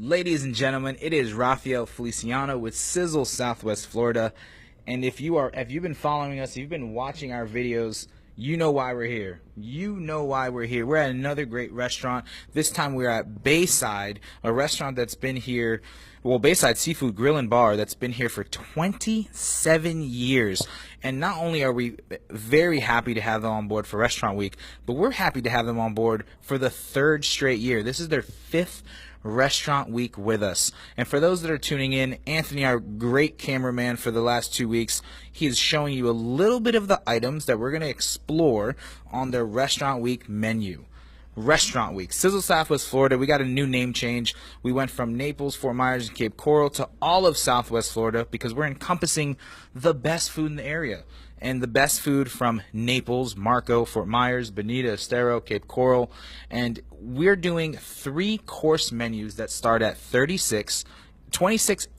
Ladies and gentlemen, it is Rafael Feliciano with Sizzle Southwest Florida. And if you've been following us, if you've been watching our videos, you know why we're here. You know why we're here. We're at another great restaurant. This time we're at Bayside, a restaurant that's been here, well, Bayside Seafood Grill Bar that's been here for 27 years. And not only are we very happy to have them on board for Restaurant Week, but we're happy to have them on board for the third straight year. This is their fifth Restaurant Week with us. And for those that are tuning in, Anthony, our great cameraman for the last 2 weeks, he is showing you a little bit of the items that we're going to explore on their Restaurant Week menu. Restaurant Week, Sizzle Southwest Florida. We got a new name change. We went from Naples, Fort Myers, and Cape Coral to all of Southwest Florida because we're encompassing the best food in the area. And the best food from Naples, Marco, Fort Myers, Bonita, Estero, Cape Coral. And we're doing 3-course menus that start at $26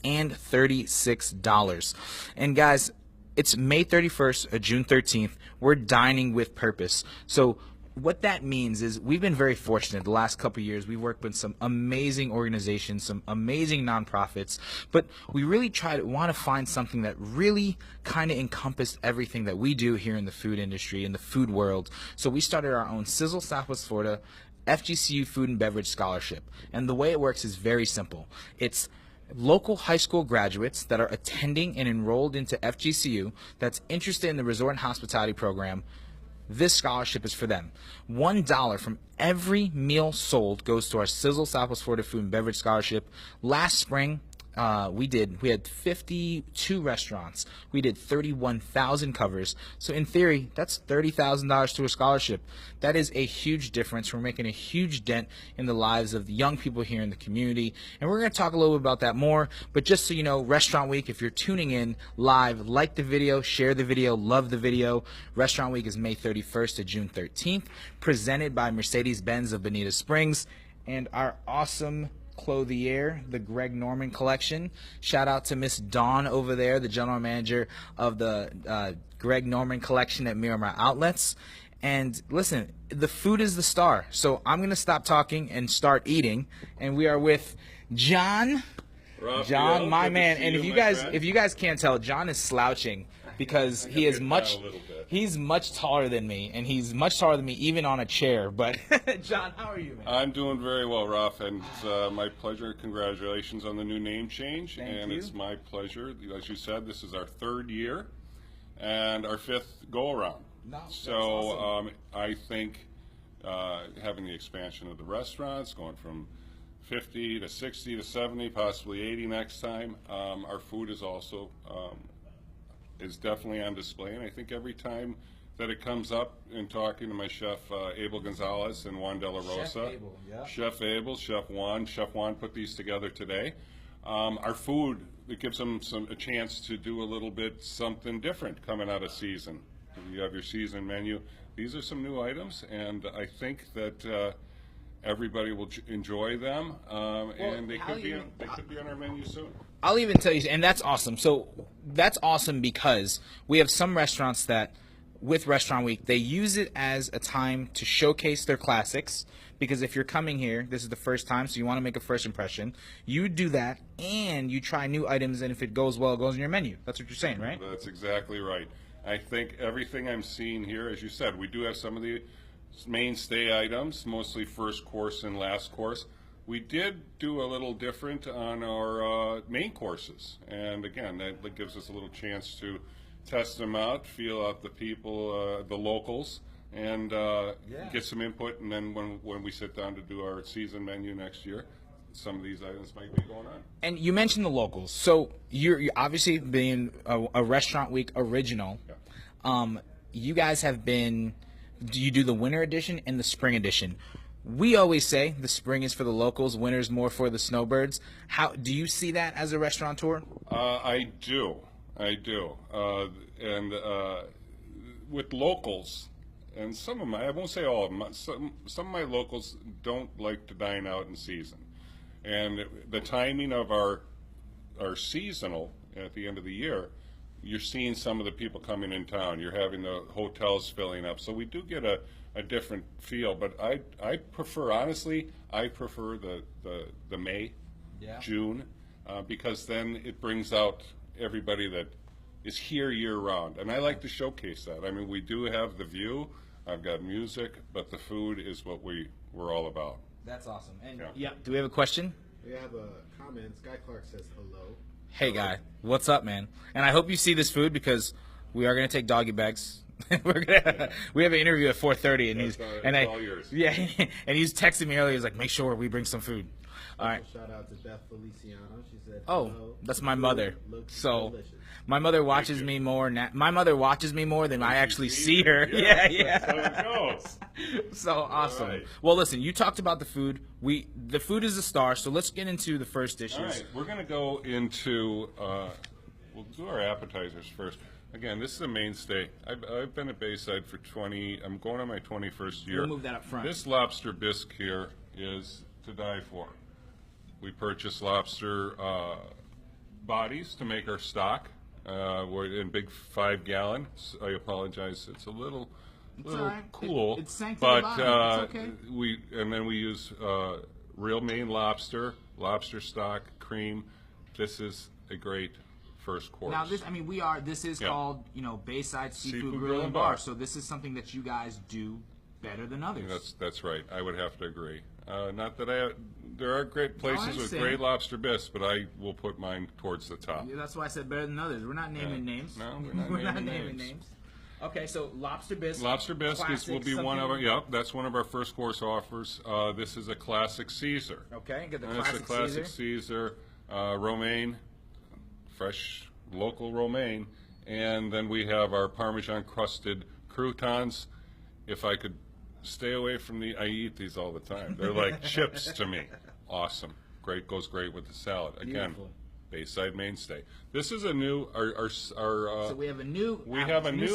and $36. And guys, it's May 31st or June 13th. We're dining with purpose. So what that means is we've been very fortunate the last couple of years. We've worked with some amazing organizations, some amazing nonprofits, but we really want to find something that really kind of encompassed everything that we do here in the food industry, in the food world. So we started our own Sizzle Southwest Florida FGCU Food and Beverage Scholarship. And the way it works is very simple. It's local high school graduates that are attending and enrolled into FGCU that's interested in the resort and hospitality program. This scholarship is for them. $1 from every meal sold goes to our Sizzle Southwest Florida Food and Beverage Scholarship. Last spring, we had 52 restaurants. We did 31,000 covers. So in theory, that's $30,000 to a scholarship. That is a huge difference. We're making a huge dent in the lives of the young people here in the community. And we're going to talk a little bit about that more. But just so you know, Restaurant Week, if you're tuning in live, like the video, share the video, love the video. Restaurant Week is May 31st to June 13th, presented by Mercedes-Benz of Bonita Springs and our awesome Clothier, the Greg Norman collection. Shout out to Miss Dawn over there, the general manager of the Greg Norman collection at Miramar Outlets. And listen, the food is the star. So I'm going to stop talking and start eating. And we are with John. Raphael, John, my man. And if you guys can't tell, John is slouching because he's much taller than me, and he's much taller than me even on a chair. But John, how are you, man? I'm doing very well, Raf, and it's my pleasure. Congratulations on the new name change. Thank you. It's my pleasure. As you said, this is our third year and our fifth go-around. So awesome. I think having the expansion of the restaurants, going from 50 to 60 to 70, possibly 80 next time. Our food is also is definitely on display, and I think every time that it comes up in talking to my chef Abel Gonzalez and Juan De La Rosa, Chef Abel, Chef Juan put these together today. Our food, it gives them a chance to do a little bit something different coming out of season. You have your season menu. These are some new items, and I think that everybody will enjoy them, and they could be on our menu soon. I'll even tell you, and that's awesome. So that's awesome because we have some restaurants that, with Restaurant Week, they use it as a time to showcase their classics. Because if you're coming here, this is the first time, so you want to make a first impression. You do that, and you try new items, and if it goes well, it goes on your menu. That's what you're saying, right? That's exactly right. I think everything I'm seeing here, as you said, we do have some of the mainstay items, mostly first course and last course. We did do a little different on our main courses, and again, that gives us a little chance to test them out, feel out the people, the locals, and get some input. And then when we sit down to do our season menu next year, some of these items might be going on. And you mentioned the locals, so you're obviously being a Restaurant Week original. Yeah. You guys have been. You do the winter edition and the spring edition. We always say the spring is for the locals, winter's more for the snowbirds. How do you see that as a restaurateur? I do. And with locals, and some of my, I won't say all of them, some of my locals don't like to dine out in season. And the timing of our seasonal at the end of the year, you're seeing some of the people coming in town. You're having the hotels filling up. So we do get a different feel. But I prefer, honestly, I prefer the May June, because then it brings out everybody that is here year round. And I like to showcase that. I mean, we do have the view. I've got music, but the food is what we're all about. That's awesome. And do we have a question? We have a comment. Guy Clark says hello. Hey, Guy. What's up, man? And I hope you see this food because we are going to take doggy bags. We have an interview at 4:30, and all yours. Yeah, and he's texting me earlier. He's like, make sure we bring some food. All right. Shout out to Beth Feliciano. She said, "Oh, hello. that's my mother." So Delicious. my mother watches me more. My mother watches me more than I actually see her. Yeah. That's how it goes. So awesome. Right. Well, listen, you talked about the food. The food is a star. So let's get into the first dishes. All right, we're going to go into. We'll do our appetizers first. Again, this is a mainstay. I've been at Bayside for 20. I'm going on my 21st year. We'll move that up front. This lobster bisque here is to die for. We purchase lobster bodies to make our stock. We're in big 5-gallon. I apologize. It's a little all right. cool. It's sank to but the bottom. It's okay. then we use real Maine lobster stock, cream. This is a great first course. Now this is called, Bayside Seafood Grill Bar. So this is something that you guys do better than others. That's right. I would have to agree. Not that there are great places with understand. great lobster bisques, but I will put mine towards the top. Yeah, that's why I said better than others. We're not naming names. No, we're not naming names. Okay, so lobster bisque. Lobster bisque will be one of our. something- Yep, that's one of our first course offers. This is a classic Caesar. Okay, get the And it's a classic Caesar, romaine, fresh local romaine, and then we have our Parmesan crusted croutons. If I could stay away from I eat these all the time. They're like chips to me. Awesome, great, goes great with the salad. Again, Beautiful. Bayside mainstay. This is a new So we have a new.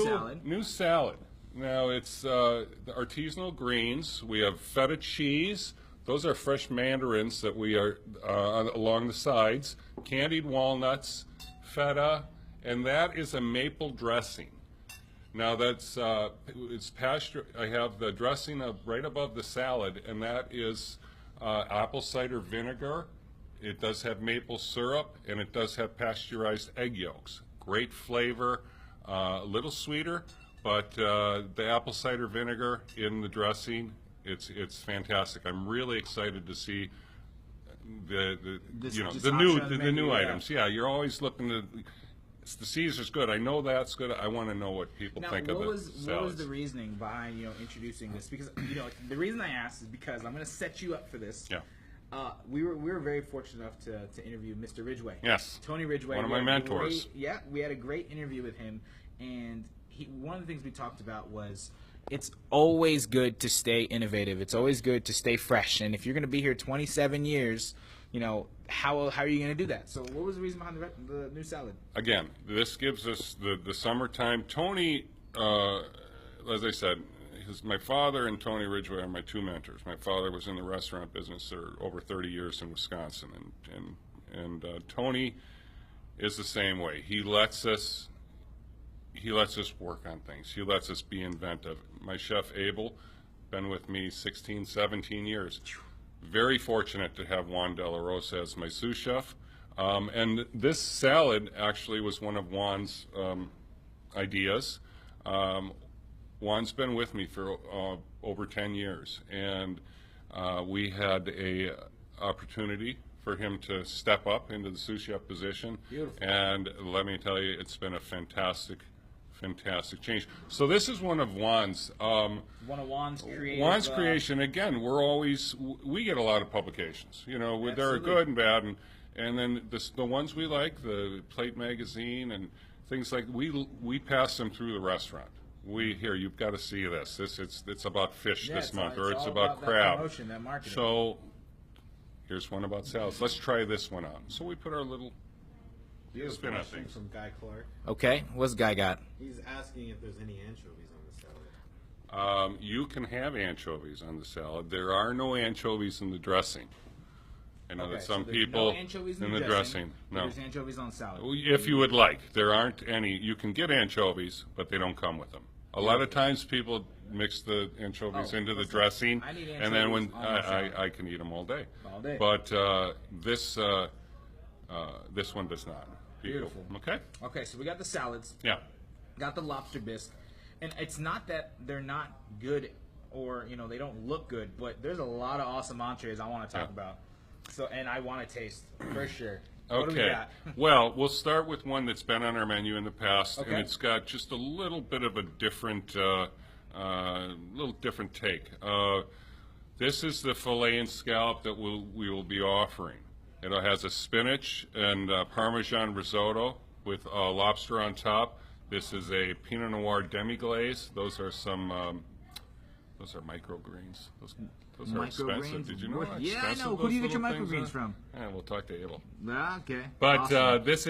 salad. new salad. Now it's the artisanal greens. We have feta cheese. Those are fresh mandarins that we are along the sides. Candied walnuts, feta, and that is a maple dressing. Now that's it's pasture. I have the dressing right above the salad, and that is apple cider vinegar. It does have maple syrup, and it does have pasteurized egg yolks. Great flavor, a little sweeter, but the apple cider vinegar in the dressing, it's fantastic. I'm really excited to see the new items. Yeah, you're always looking to. The Caesar's good. I know that's good. I want to know what people think of the salads. What was the reasoning behind introducing this? Because the reason I asked is because I'm going to set you up for this. Yeah. We were very fortunate enough to interview Mr. Ridgway. Yes. Tony Ridgway. One of my mentors. We had a great interview with him, and one of the things we talked about was it's always good to stay innovative. It's always good to stay fresh. And if you're going to be here 27 years, how are you going to do that? So what was the reason behind the new salad? Again, this gives us the summertime. Tony, as I said, my father and Tony Ridgway are my two mentors. My father was in the restaurant business for over 30 years in Wisconsin, and Tony is the same way. He lets us work on things. He lets us be inventive. My chef Abel, been with me 16, 17 years. Very fortunate to have Juan De La Rosa as my sous chef. And this salad actually was one of Juan's ideas. Juan's been with me for over 10 years, and we had a opportunity for him to step up into the sous chef position. Beautiful. And let me tell you, it's been a fantastic change. So this is one of Juan's. One of Juan's creative. Juan's creation. Again, we get a lot of publications. They're good and bad, and then the ones we like, the Plate Magazine and things like we pass them through the restaurant. You've got to see this. It's about fish this month, or it's about crab. That promotion, that marketing. So here's one about salads. Let's try this one out. So we put our little spin on things. From Guy Clark. Okay, what's Guy got? He's asking if there's any anchovies on the salad. You can have anchovies on the salad. There are no anchovies in the dressing. I know that some people no anchovies in the dressing. No. There's anchovies on salad. If you would like. There aren't any. You can get anchovies, but they don't come with them. A lot of times people mix the anchovies into the dressing, I need and then when anchovies on my salad. I can eat them all day. All day. But this one does not. Beautiful. Okay. Okay, so we got the salads. Yeah. Got the lobster bisque, and it's not that they're not good or they don't look good, but there's a lot of awesome entrees I want to talk about. So and I want to taste for sure. What do we Okay. got? Well, we'll start with one that's been on our menu in the past, Okay. and it's got just a little bit of a different, take. This is the filet and scallop that we will be offering. It has a spinach and Parmesan risotto with lobster on top. This is a Pinot Noir demi-glaze. Those are some. Those are microgreens. Those are expensive. Did you know how Yeah, I expensive know. Who do you those get your little things microgreens are? from? Yeah, we'll talk to Abel. Okay. But Awesome. this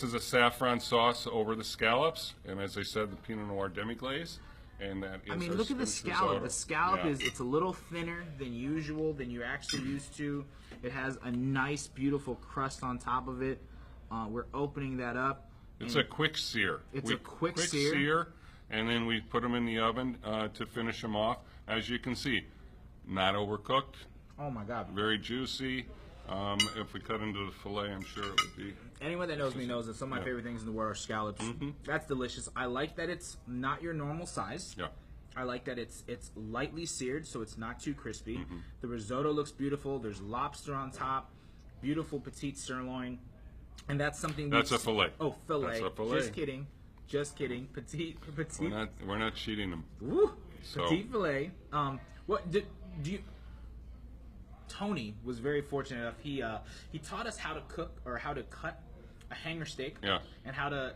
is a saffron sauce over the scallops, and as I said, the Pinot Noir demi-glaze, and that is. I mean, our look at the spinach scallop. risotto. The scallop Yeah. it's a little thinner than usual, than you're actually used to. It has a nice, beautiful crust on top of it. We're opening that up. It's a quick sear. It's a quick sear. And then we put them in the oven to finish them off. As you can see, not overcooked, Oh my God. very juicy. If we cut into the fillet, I'm sure it would be. Anyone that knows me knows that some of my favorite things in the world are scallops. That's delicious. I like that it's not your normal size. Yeah. I like that it's lightly seared, so it's not too crispy. The risotto looks beautiful. There's lobster on top. Beautiful petite sirloin. And that's something That's a fillet. Oh, fillet. That's a fillet. Just kidding. Just kidding. Petite. We're not cheating them. Woo! So- Petite fillet. What do you? Tony was very fortunate enough. He taught us how to cook or how to cut a hanger steak. Yeah. And how to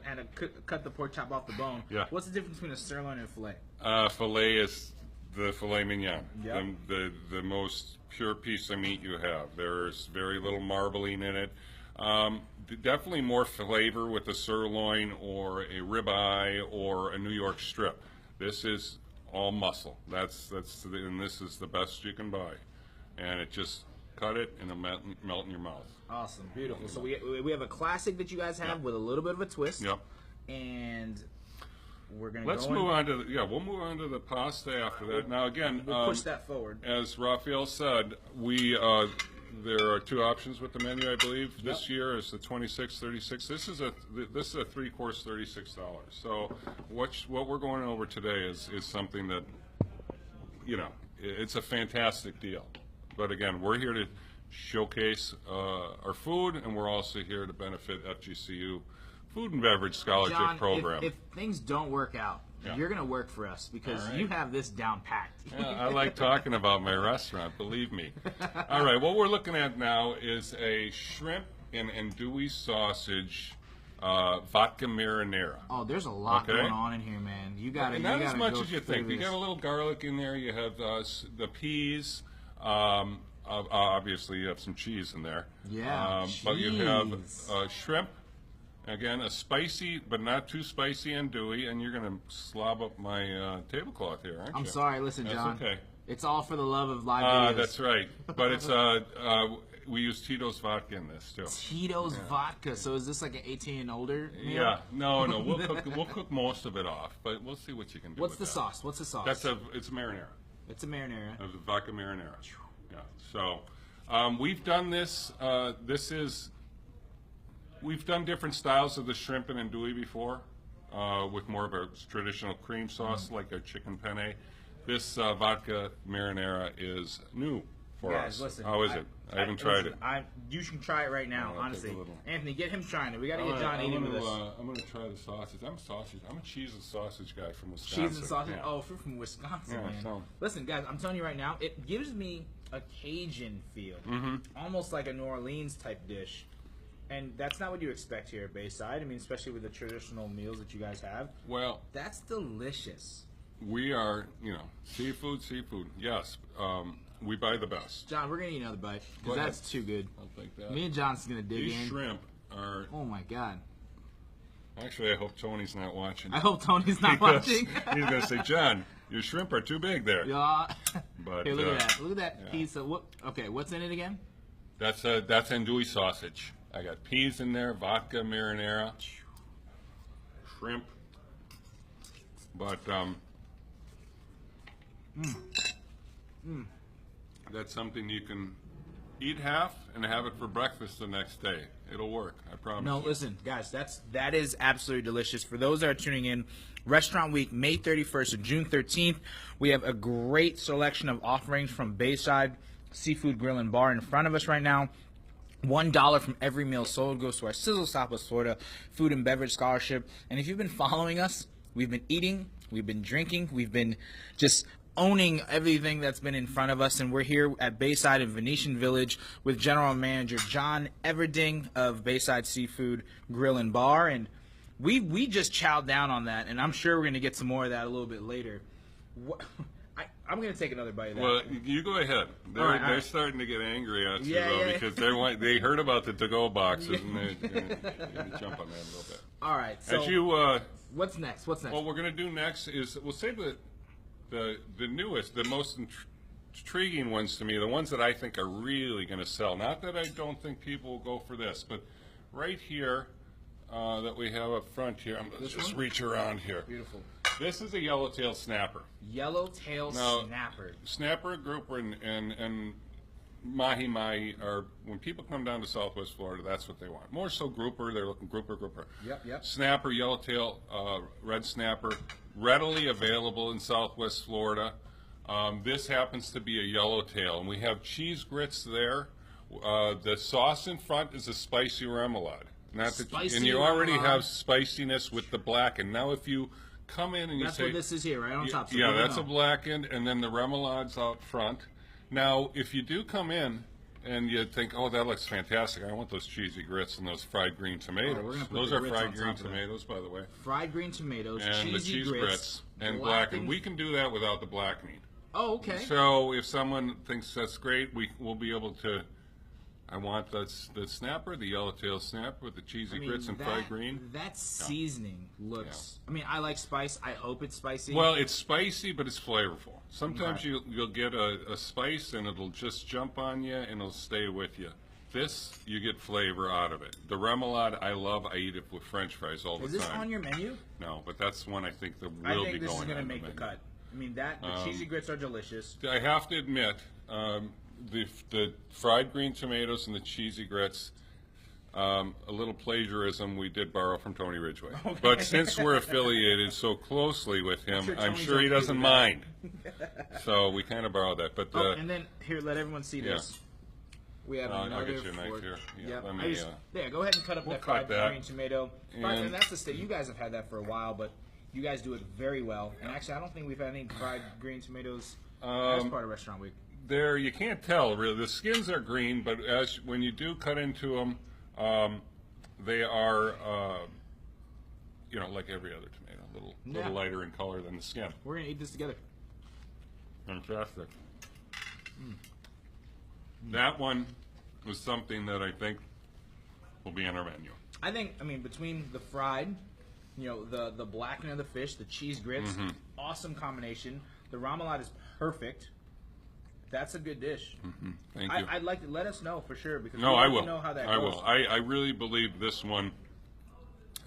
cut the pork chop off the bone. Yeah. What's the difference between a sirloin and a fillet? Filet is the filet mignon, Yep. the most pure piece of meat you have. There's very little marbling in it. Definitely more flavor with a sirloin or a ribeye or a New York strip. This is all muscle. And this is the best you can buy. And it just cut it and it'll melt in your mouth. Awesome, beautiful. So we have a classic that you guys have Yep. with a little bit of a twist. Yep. And we're gonna Let's move on to we'll move on to the pasta after that. Now again, We'll push that forward. as Raphael said, there are two options with the menu, I believe. This year is the $26, $36. This is a 3-course $36. So what we're going over today is something that it's a fantastic deal. But again, we're here to showcase our food, and we're also here to benefit FGCU Food and Beverage Scholarship John, Program. if things don't work out, Yeah. you're gonna work for us because All right. you have this down packed. Yeah, I like talking about my restaurant, believe me. All right, what we're looking at now is a shrimp and andouille sausage vodka marinara. Oh, there's a lot Okay. going on in here, man. You gotta And not you as gotta much go as you through think. You this. got a little garlic in there. You have the peas. Obviously, you have some cheese in there. Yeah, But you have cheese. shrimp. Again, a spicy but not too spicy andouille, and you're going to slob up my tablecloth here, aren't you? I'm sorry, listen, That's John. okay. It's all for the love of live videos. That's right. But it's we use Tito's vodka in this too. Tito's vodka. So is this like an 18 and older meal? Yeah, no, we'll cook most of it off, but we'll see what you can do. What's with the that. sauce? What's the sauce? It's a marinara. It's a marinara. Of the vodka marinara. Yeah. So we've done this. We've done different styles of the shrimp and andouille before, with more of a traditional cream sauce, like a chicken penne. This vodka marinara is new for Guys, us. listen, How is it? I haven't tried it. You should try it right now, I'll take honestly. a little. Anthony, get him trying it. We got to get John eating with us. I'm going to try the sausage. I'm a cheese and sausage guy from Wisconsin. Cheese and sausage. Yeah. Oh, if you're from Wisconsin, Yeah, man. so- Listen, guys, I'm telling you right now, it gives me a Cajun feel, almost like a New Orleans type dish, and that's not what you expect here at Bayside. I mean, especially with the traditional meals that you guys have. Well, That's delicious. we are, seafood. Yes, we buy the best. John, we're gonna eat another bite Go because ahead. that's too good. I'll take that. Me and John's gonna dig These in. shrimp are. Oh my god! Actually, I hope Tony's not watching. I hope Tony's not Because watching. He's going to say, John, your shrimp are too big there. Yeah. But, Here, look at that. Look at that yeah. piece of what? Okay, what's in it again? That's andouille sausage. I got peas in there, vodka marinara, shrimp. But that's something you can eat half and have it for breakfast the next day. It'll work, I promise. No, listen, guys, that is absolutely delicious. For those that are tuning in, Restaurant Week, May 31st to June 13th, we have a great selection of offerings from Bayside Seafood Grill and Bar in front of us right now. $1 from every meal sold goes to our Sizzle Southwest Florida Food and Beverage Scholarship. And if you've been following us, we've been eating, we've been drinking, we've been just owning everything that's been in front of us. And we're here at Bayside in Venetian Village with General Manager John Everding of Bayside Seafood Grill and Bar. And we just chowed down on that, and I'm sure we're going to get some more of that a little bit later. I'm going to take another bite of that. Well, you go ahead. They're starting to get angry at you, because they heard about the to-go boxes, and they're going to jump on that a little bit. All right. So as you, what's next? What's next? What we're going to do next is we'll save the newest, the most intriguing ones to me, the ones that I think are really going to sell. Not that I don't think people will go for this, but right here that we have up front here, I'm going to just reach around here. Beautiful. This is a yellowtail snapper. Yellowtail snapper. Snapper, grouper, and mahi-mahi are, when people come down to Southwest Florida, that's what they want. More so grouper, they're looking grouper. Yep. Snapper, yellowtail, red snapper, readily available in Southwest Florida. This happens to be a yellowtail, and we have cheese grits there. The sauce in front is a spicy remoulade. And you already have spiciness with the blackened. Now if you come in and you that's say... what this is here, right on top. So yeah, that's a blackened, and then the remoulad's out front. Now, if you do come in and you think, oh, that looks fantastic, I want those cheesy grits and those fried green tomatoes. Those are fried green tomatoes, by the way. Fried green tomatoes, and cheesy the cheese grits and blackened. We can do that without the blackening. Oh, okay. So if someone thinks that's great, we'll be able to... I want the snapper, the yellowtail snapper with the cheesy grits and fried green. That seasoning looks... I mean, I like spice. I hope it's spicy. Well, it's spicy, but it's flavorful. Sometimes you'll get a spice, and it'll just jump on you, and it'll stay with you. This, you get flavor out of it. The remoulade, I love. I eat it with French fries all the time. Is this on your menu? No, but that's one I think that will be going on. I think this is going to make the cut. I mean, the cheesy grits are delicious. I have to admit... the fried green tomatoes and the cheesy grits, a little plagiarism we did borrow from Tony Ridgway. Okay. But since we're affiliated so closely with him, I'm sure he doesn't mind. So we kind of borrowed that. But and then, here, let everyone see this. We have another I'll get you a knife here. Yeah, let me, there, go ahead and cut up that fried green tomato. And that's the state. You guys have had that for a while, but you guys do it very well. And actually, I don't think we've had any fried green tomatoes as part of Restaurant Week. You can't tell really. The skins are green, but when you do cut into them, they are, like every other tomato, a little lighter in color than the skin. We're gonna eat this together. Fantastic. That one was something that I think will be on our menu. I mean, between the fried, the blackening of the fish, the cheese grits, awesome combination. The remoulade is perfect. That's a good dish. Thank you. I'd like to let us know for sure, because I will. Know how that I goes. will. I really believe this one,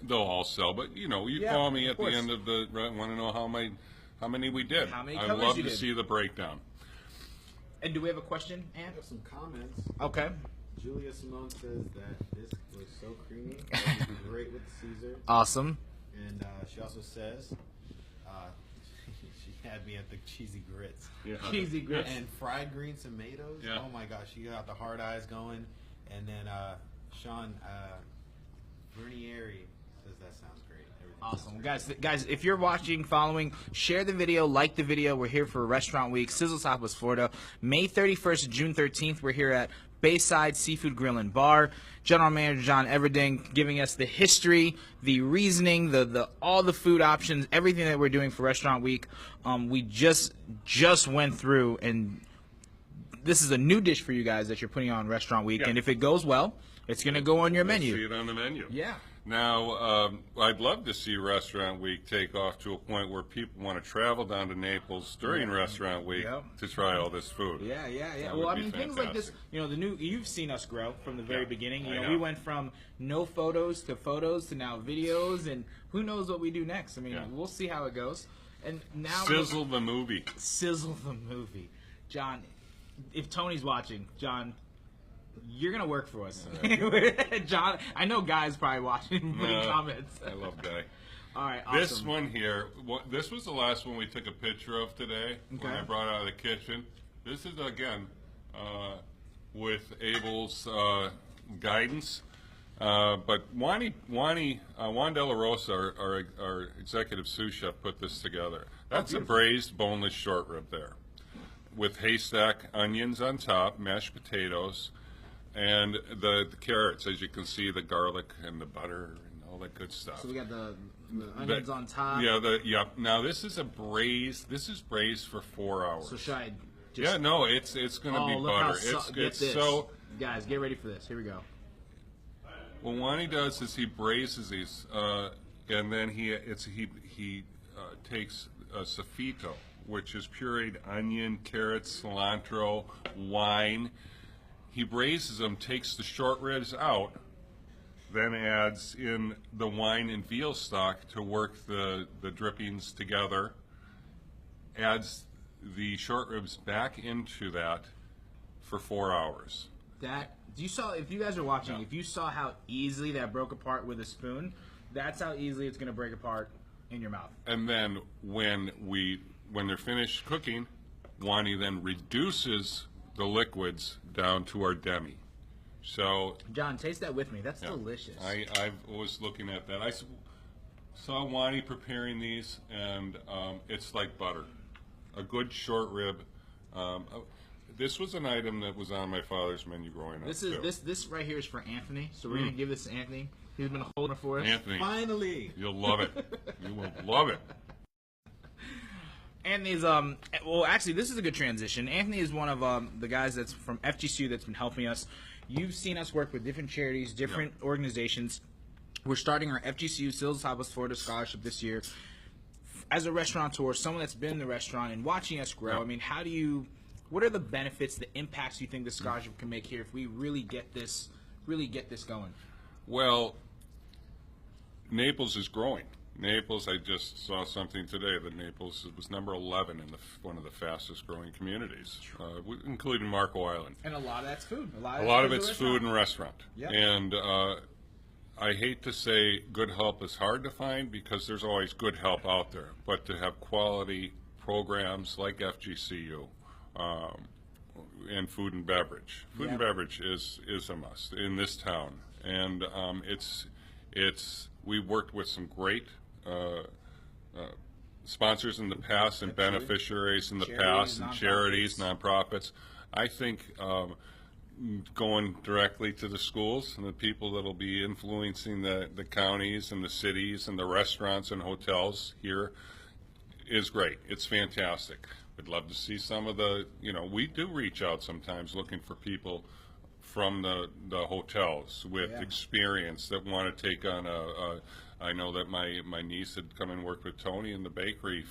they'll all sell. But you call me at the end of the want to know how many we did. How many I covers love you to did. see the breakdown. And do we have a question, Ann? I have some comments. Okay. Julia Simone says that this was so creamy. It would be great with Caesar. Awesome. And she also says she had me at the cheesy grits. Yeah. Cheesy grits. And fried green tomatoes. Yeah. Oh my gosh, you got the hard eyes going. And then Sean Vernieri says that sounds great. Awesome. Guys, if you're watching, following, share the video, like the video. We're here for Restaurant Week, Sizzle Southwest Florida, May 31st to June 13th. We're here at Bayside Seafood Grill and Bar. General Manager John Everding giving us the history, the reasoning, all the food options, everything that we're doing for Restaurant Week. We just went through, and this is a new dish for you guys that you're putting on Restaurant Week. Yeah. And if it goes well, it's going to go on your menu. See it on the menu. Yeah. Now, I'd love to see Restaurant Week take off to a point where people want to travel down to Naples during Restaurant Week to try all this food. Yeah. That Well, would I be mean, things like this, fantastic. you've seen us grow from the very beginning. I know. We went from no photos to now videos, and who knows what we do next. I mean, we'll see how it goes. And now Sizzle the movie. Sizzle the movie. John, if Tony's watching, John, you're going to work for us. John, I know Guy's probably watching, putting comments. I love Guy. All right, awesome. This one here, this was the last one we took a picture of today when I brought it out of the kitchen. This is, again, with Abel's guidance. But Juan De La Rosa, our executive sous chef, put this together. That's a braised boneless short rib there, with haystack onions on top, mashed potatoes, and the carrots. As you can see, the garlic and the butter and all that good stuff. So we got the onions on top. Yeah, Now this is braised. This is braised for 4 hours. So should I just... Yeah, no, it's going to be butter. It's so. Guys, get ready for this. Here we go. Well, what he does is he braises these, and then he takes sofrito, which is pureed onion, carrots, cilantro, wine. He braises them, takes the short ribs out, then adds in the wine and veal stock to work the drippings together, adds the short ribs back into that for 4 hours. If you guys are watching, if you saw how easily that broke apart with a spoon, that's how easily it's going to break apart in your mouth. And then when they're finished cooking, Wani then reduces the liquids down to our demi. So, John, taste that with me. That's delicious. I was looking at that. I saw Wani preparing these, and it's like butter. A good short rib. This was an item that was on my father's menu growing up. This right here is for Anthony. So we're gonna give this to Anthony. He's been holding it for us. Anthony, finally, you'll love it. You will love it. Anthony's well, actually, this is a good transition. Anthony is one of the guys that's from FGCU that's been helping us. You've seen us work with different charities, different organizations. We're starting our FGCU Sizzle Southwest Florida Scholarship this year. As a restaurateur, someone that's been in the restaurant and watching us grow, I mean, what are the benefits, the impacts you think the scholarship can make here if we really get this going? Well, Naples is growing. Naples, I just saw something today that Naples was number 11 in one of the fastest growing communities, including Marco Island. And a lot of that's food. A lot of it's food and restaurant. Yep. And I hate to say good help is hard to find because there's always good help out there, but to have quality programs like FGCU and food and beverage. Food and beverage is a must in this town. And we've worked with some great sponsors in the past and beneficiaries in the past and charities, nonprofits. I think going directly to the schools and the people that will be influencing the counties and the cities and the restaurants and hotels here is great. It's fantastic. We'd love to see some of we do reach out sometimes looking for people from the hotels with experience that want to take on I know that my niece had come and worked with Tony in the bakery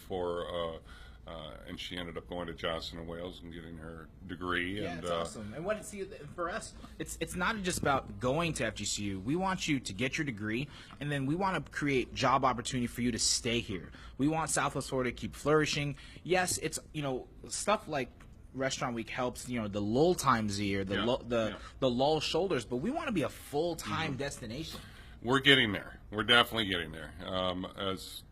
and she ended up going to Johnson & Wales and getting her degree. Yeah, and, it's awesome. And for us, it's not just about going to FGCU. We want you to get your degree, and then we want to create job opportunity for you to stay here. We want Southwest Florida to keep flourishing. Yes, it's stuff like Restaurant Week helps, the lull times a year, the lull shoulders, but we want to be a full-time destination. We're getting there. We're definitely getting there. As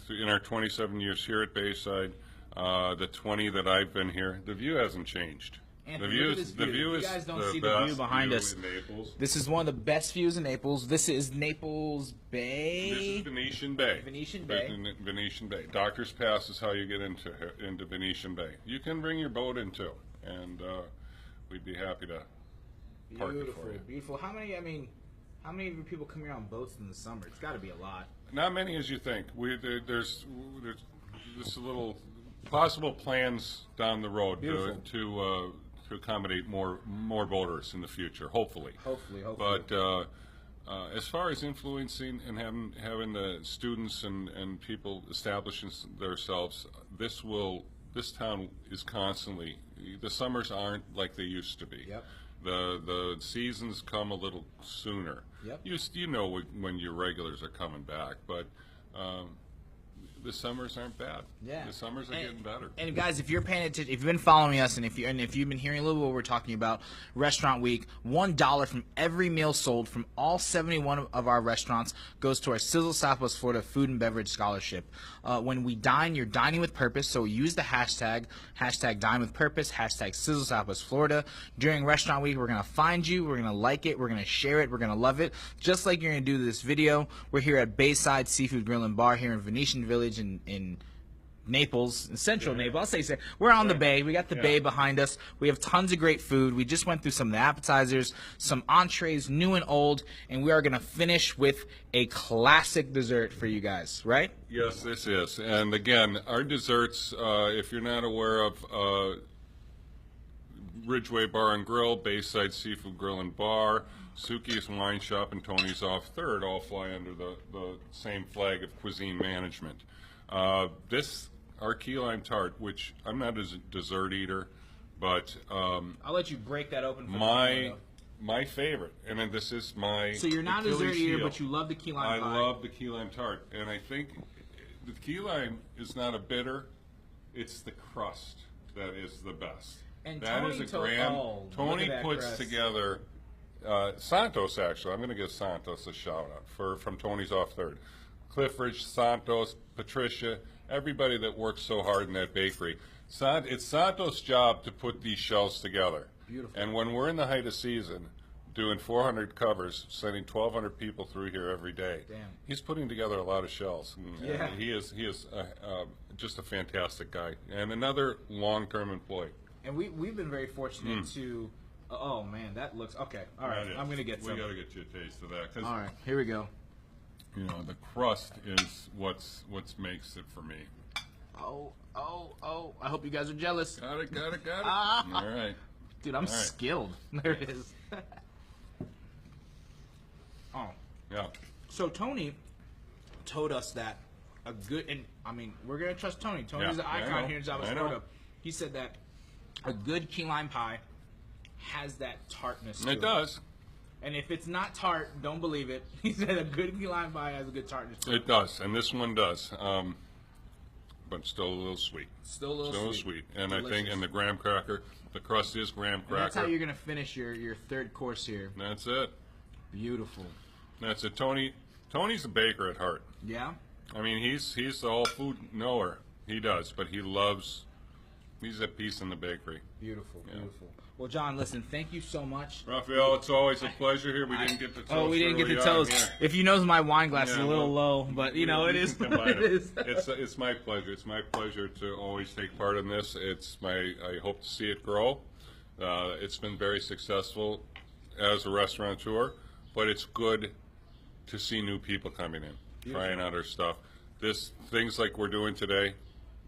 in our 27 years here at Bayside, the 20 that I've been here, the view hasn't changed. Anthony, The view is you guys don't the see best the view behind view us. in Naples. This is one of the best views in Naples. This is Naples Bay. This is Venetian Bay. Venetian Bay. Venetian Bay. Doctor's Pass is how you get into Venetian Bay. You can bring your boat in too, and we'd be happy to park it for you. Beautiful. How many of your people come here on boats in the summer? It's got to be a lot. Not many as you think. There's just a little possible plans down the road to accommodate more boaters in the future. Hopefully. Hopefully. But As far as influencing and having the students and people establishing themselves, this town is constantly, the summers aren't like they used to be. Yep. The seasons come a little sooner. Yep. You know when your regulars are coming back, but the summers aren't bad. Yeah. The summers are getting better. And guys, if you're paying attention, if you've been following us, and if you've been hearing a little bit what we're talking about, Restaurant Week, $1 from every meal sold from all 71 of our restaurants goes to our Sizzle Southwest Florida Food and Beverage Scholarship. When we dine, you're dining with purpose, so use the hashtag Dine with Purpose, hashtag Sizzle Southwest Florida. During Restaurant Week, we're going to find you, we're going to like it, we're going to share it, we're going to love it, just like you're going to do this video. We're here at Bayside Seafood Grill Bar here in Venetian Village in Naples, in central Naples. I'll say we're on the bay. We got the bay behind us. We have tons of great food. We just went through some of the appetizers, some entrees, new and old, and we are going to finish with a classic dessert for you guys, right? Yes, this is. And again, our desserts, if you're not aware of Ridgeway Bar and Grill, Bayside Seafood Grill and Bar, Suki's Wine Shop, and Tony's Off Third all fly under the same flag of cuisine management. Our key lime tart, which I'm not a dessert eater, but I'll let you break that open for my favorite, and then this is my So you're not a dessert eater, but you love the key lime pie. I love the key lime tart, and I think the key lime is not a bitter, it's the crust that is the best. And that Tony is a grand. Tony puts crust together Santos. Actually, I'm going to give Santos a shout out from Tony's Off Third. Cliffridge, Santos, Patricia, everybody that works so hard in that bakery. It's Santos' job to put these shells together. Beautiful. And when we're in the height of season, doing 400 covers, sending 1,200 people through here every day, he's putting together a lot of shells. And he is just a fantastic guy and another long-term employee. And we've been very fortunate to. Oh man, that looks okay. All right, I'm gonna get some. We got to get you a taste of that. All right, here we go. You know, the crust is what's makes it for me. Oh! I hope you guys are jealous. Got it. All right, dude, I'm skilled. There it is. Oh, yeah. So Tony told us that a good, and I mean, we're gonna trust Tony. Tony's an icon here in Southwest Florida. He said that a good key lime pie has that tartness to it. It does. And if it's not tart, don't believe it. He said a good key lime pie has a good tartness to it. It does, and this one does, but still a little sweet. Still a little sweet. And delicious. I think, and the graham cracker, the crust is graham cracker. And that's how you're gonna finish your third course here. That's it. Beautiful. That's it. Tony's a baker at heart. Yeah. I mean, he's the all food knower. He does, but he's at peace in the bakery. Beautiful. Well, John, listen, thank you so much. Raphael, it's always a pleasure here. We didn't get the toast. Oh, we didn't get the toast. If you notice, my wine glass is a little low, but you know, it is what it is. It's my pleasure. It's my pleasure to always take part in this. I hope to see it grow. It's been very successful as a restaurateur, but it's good to see new people coming in, trying out our stuff. Things like we're doing today,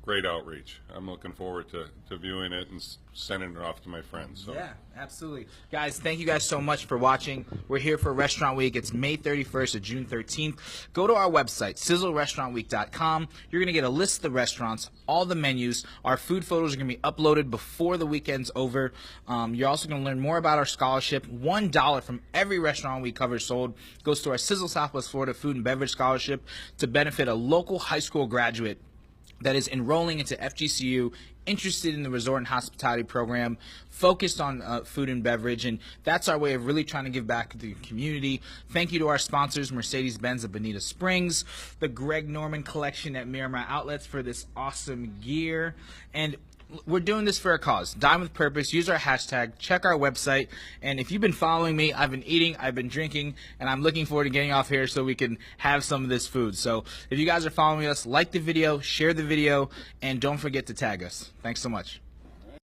great outreach. I'm looking forward to viewing it and sending it off to my friends. So. Yeah, absolutely. Guys, thank you guys so much for watching. We're here for Restaurant Week. It's May 31st to June 13th. Go to our website, sizzlerestaurantweek.com. You're going to get a list of the restaurants, all the menus. Our food photos are going to be uploaded before the weekend's over. You're also going to learn more about our scholarship. $1 from every restaurant we cover sold goes to our Sizzle Southwest Florida Food and Beverage Scholarship to benefit a local high school graduate that is enrolling into FGCU, interested in the resort and hospitality program, focused on food and beverage, and that's our way of really trying to give back to the community. Thank you to our sponsors, Mercedes-Benz of Bonita Springs, the Greg Norman Collection at Miramar Outlets for this awesome gear, and we're doing this for a cause. Dine with Purpose. Use our hashtag. Check our website. And if you've been following me, I've been eating, I've been drinking, and I'm looking forward to getting off here so we can have some of this food. So if you guys are following us, like the video, share the video, and don't forget to tag us. Thanks so much.